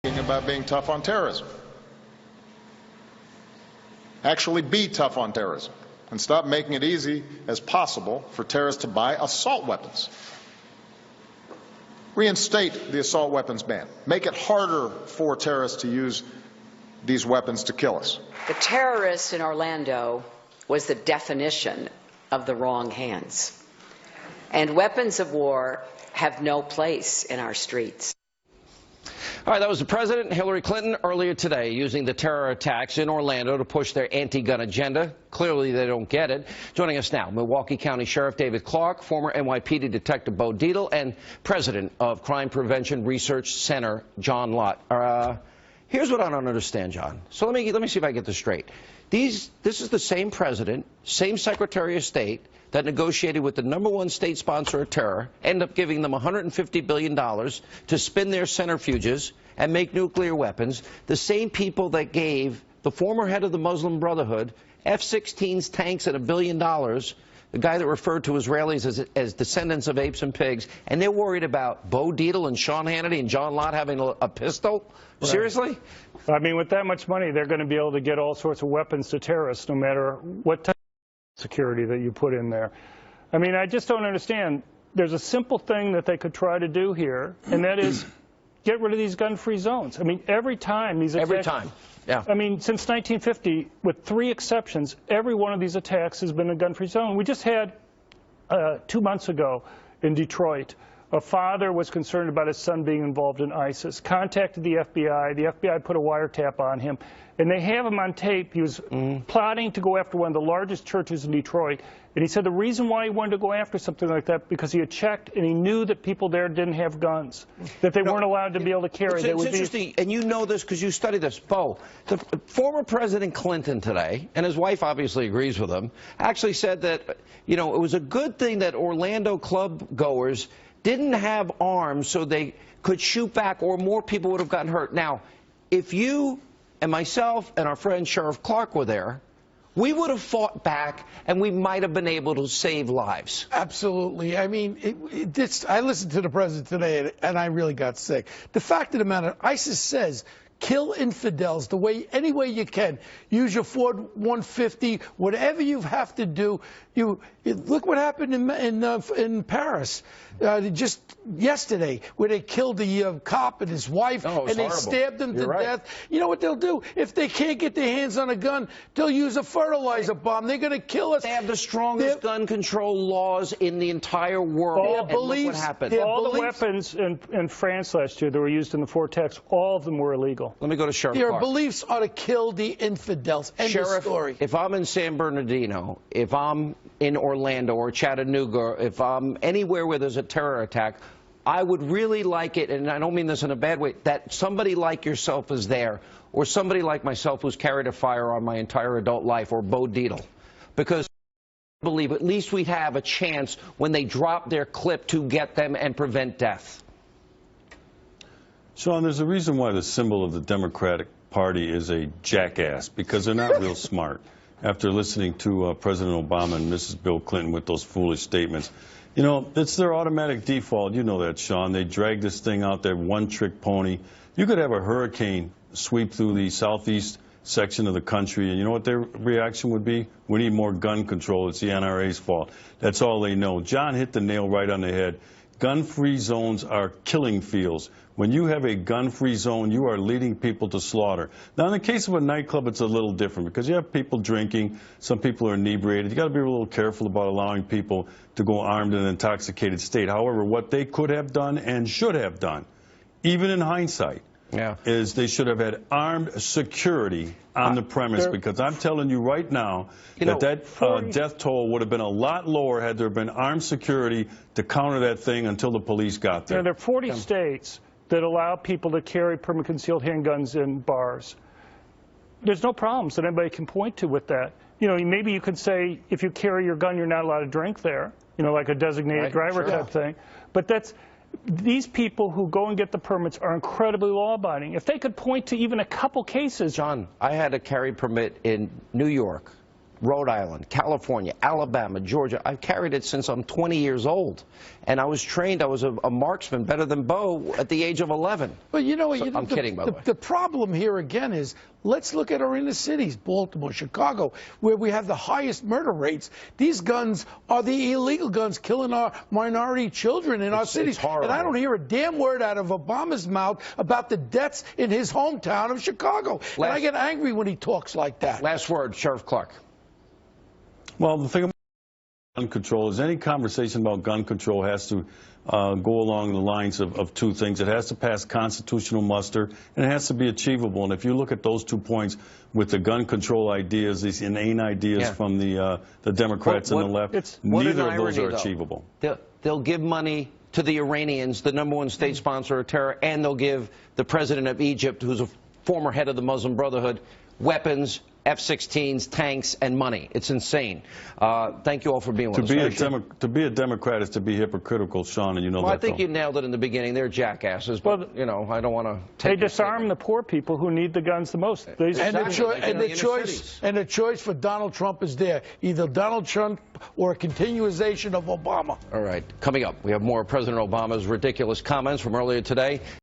About being tough on terrorism. Actually be tough on terrorism and stop making it easy as possible for terrorists to buy assault weapons. Reinstate the assault weapons ban. Make it harder for terrorists to use these weapons to kill us. The terrorist in Orlando was the definition of the wrong hands. And weapons of war have no place in our streets. All right, that was the President, Hillary Clinton, earlier today, using the terror attacks in Orlando to push their anti-gun agenda. Clearly, they don't get it. Joining us now, Milwaukee County Sheriff David Clarke, former NYPD Detective Bo Dittle, and President of Crime Prevention Research Center, John Lott. Here's what I don't understand, John. So let me see if I get this straight. This is the same president, same Secretary of State that negotiated with the #1 state sponsor of terror, end up giving them $150 billion to spin their centrifuges and make nuclear weapons, the same people that gave the former head of the Muslim Brotherhood F-16s, tanks, and $1 billion, the guy that referred to Israelis as descendants of apes and pigs, and they're worried about Bo Dittle and Sean Hannity and John Lott having a pistol? Right. Seriously? I mean, with that much money, they're going to be able to get all sorts of weapons to terrorists, no matter what type of security that you put in there. I mean, I just don't understand. There's a simple thing that they could try to do here, and that is get rid of these gun-free zones. I mean, every time these attacks... Every time, yeah. I mean, since 1950, with 3 exceptions, every one of these attacks has been a gun-free zone. We just had, 2 months ago in Detroit, a father was concerned about his son being involved in ISIS, contacted the FBI. The FBI put a wiretap on him, and they have him on tape. He was plotting to go after one of the largest churches in Detroit, and he said the reason why he wanted to go after something like that because he had checked and he knew that people there didn't have guns, that they weren't allowed to be able to carry. It's interesting, and you know this because you studied this. Bo, the former President Clinton today, and his wife obviously agrees with him, actually said that, you know, it was a good thing that Orlando club goers didn't have arms so they could shoot back or more people would have gotten hurt. Now, if you and myself and our friend Sheriff Clarke were there, we would have fought back and we might have been able to save lives. Absolutely. I mean, I listened to the president today and I really got sick. The fact of the matter, ISIS says, kill infidels any way you can. Use your Ford 150, whatever you have to do. Look what happened in Paris just yesterday, where they killed the cop and his wife, and they stabbed them to death. You know what they'll do? If they can't get their hands on a gun, they'll use a fertilizer bomb. They're going to kill us. They have the strongest gun control laws in the entire world. Look what happened. All the weapons in France last year that were used in the 4 attacks, all of them were illegal. Let me go to Sheriff Their Clarke. beliefs are to kill the infidels. End Sheriff, of story. If I'm in San Bernardino, if I'm in Orlando or Chattanooga, if I'm anywhere where there's a terror attack, I would really like it, and I don't mean this in a bad way, that somebody like yourself is there, or somebody like myself who's carried a firearm my entire adult life, or Bo Dittle. Because I believe at least we'd have a chance when they drop their clip to get them and prevent death. Sean, there's a reason why the symbol of the Democratic Party is a jackass, because they're not real smart. After listening to President Obama and Mrs. Bill Clinton with those foolish statements, you know, it's their automatic default. You know that, Sean. They drag this thing out there, one-trick pony. You could have a hurricane sweep through the southeast section of the country, and you know what their reaction would be? We need more gun control. It's the NRA's fault. That's all they know. John hit the nail right on the head. Gun-free zones are killing fields. When you have a gun-free zone, you are leading people to slaughter. Now, in the case of a nightclub, it's a little different because you have people drinking. Some people are inebriated. You got to be a little careful about allowing people to go armed in an intoxicated state. However, what they could have done and should have done, even in hindsight, is they should have had armed security on the premise, because I'm telling you right now that death toll would have been a lot lower had there been armed security to counter that thing until the police got there. There are 40 states that allow people to carry perma-concealed handguns in bars. There's no problems that anybody can point to with that. You know, maybe you could say if you carry your gun, you're not allowed to drink there, you know, like a designated driver type thing. But these people who go and get the permits are incredibly law-abiding. If they could point to even a couple cases. John, I had a carry permit in New York. Rhode Island, California, Alabama, Georgia. I've carried it since I'm 20 years old. And I was trained, I was a marksman better than Bo at the age of 11. But you know what? I'm kidding, by the way. The problem here again is, let's look at our inner cities, Baltimore, Chicago, where we have the highest murder rates. These guns are the illegal guns killing our minority children in our cities. It's horrible. And I don't hear a damn word out of Obama's mouth about the deaths in his hometown of Chicago. And I get angry when he talks like that. Last word, Sheriff Clarke. Well, the thing about gun control is any conversation about gun control has to go along the lines of two things. It has to pass constitutional muster, and it has to be achievable. And if you look at those 2 points with the gun control ideas, these inane ideas from the Democrats and the left, neither of those are achievable. They'll give money to the Iranians, the #1 state sponsor of terror, and they'll give the president of Egypt, who's a former head of the Muslim Brotherhood, weapons, F-16s, tanks, and money. It's insane. Thank you all for being with us. To be a Democrat is to be hypocritical, Sean, and you know that. Well, I think you nailed it in the beginning. They're jackasses, but, you know, I don't want to take They disarm the poor people who need the guns the most. And the choice for Donald Trump is there. Either Donald Trump or a continuation of Obama. All right. Coming up, we have more of President Obama's ridiculous comments from earlier today.